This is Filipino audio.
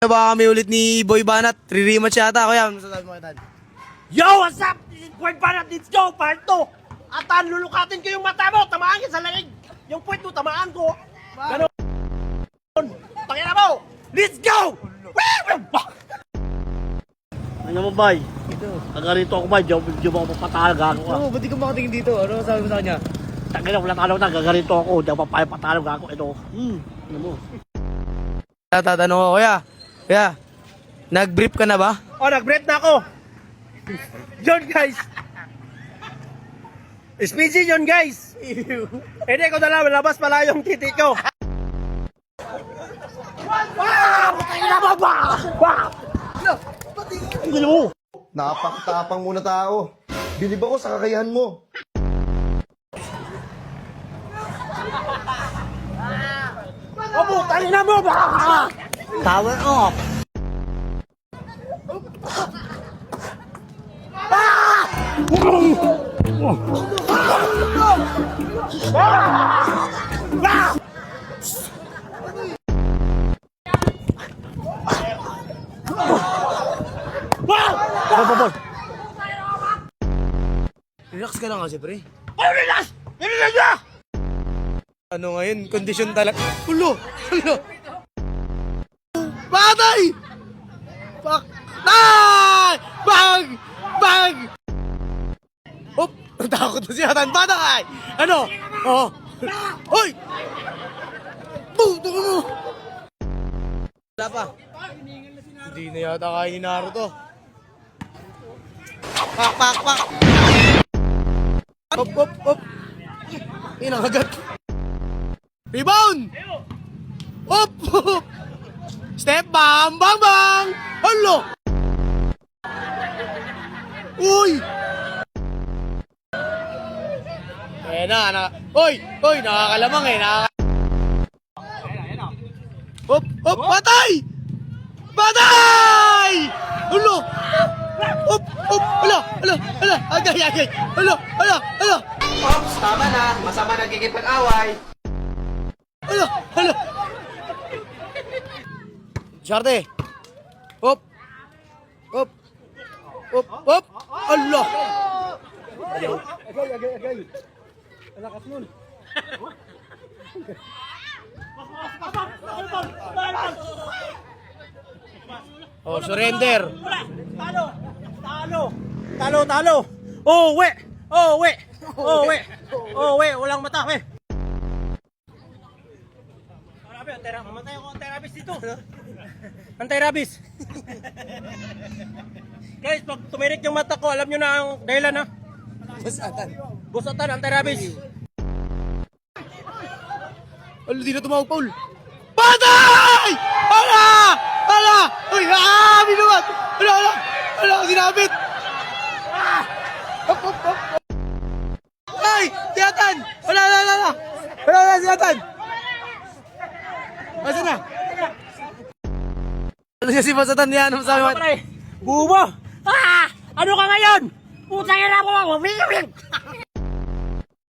Baka kami ulit ni Boy Banat. Re-rematch yata. Kuya, ano masasabi mo kay Tan? Yo, what's up? This is Boy Banat. Let's go, part 2. At lulukatin ko yung mata mo. Tamaan ka sa langig. Yung point mo, tamaan ko. Ganon. Pakina mo. Let's go! Ano mo, Bay? Taga-rito ako, Bay. Diyo mo ako papatalag ako. Oo, ba't di ka makatingin dito? Ano masasabi mo sa kanya? Tangina, wala talo na. Gagarito ako. Diyo papatalag ako. Ito. Ano mo? Tatanong ko, Kuya, nag-brief ka na ba? Oh, nag-brief na ako. Yun, guys. SPG yun, guys. Hindi ko na lang. Labas pala yung titi ko. Napakatapang muna tao. Bilib ako sa kakayahan mo. Opo, tayo na mo ba? Tower off. Relax ka lang kasi, pre. Oh, relax! Relax na! Ano ngayon? Kondisyon talaga. Ulo! Patay! Patay! Bang! Hop! Natakot na si Atan. Patay! Ano? Oh! Hoy! Buto ka mo! Wala pa. Hindi na yata kaya ni Naruto. Pak! Hop! Inakagat. Rebound! Hop! Step, bang! Halo! Uy! Uy! Nakakalamang Hop! Patay! Halo! Hop! Hala! Agay! Hala! Ops, tama na. Masama nagkikipag-away. Hala! Sharte! Hop! Allah! Oh, surrender! Talo! Oh, we! Walang mata, we! Mamatay ako, anti-rabies dito. Anti-rabies. Guys, pag tumirik yung mata ko, alam nyo na ang dahilan, ha? Busatan, anti-rabies. Di na tumawag, Paul. Patay! Hala! Uy, binuwag! Hala, sinabit! Hop! Ay! Siyatan! Wala! Siyatan! Asan na? Ano siya si Masatan niya? Ano masabi mo? Bubo! Ano ka ngayon? Putang ina mo!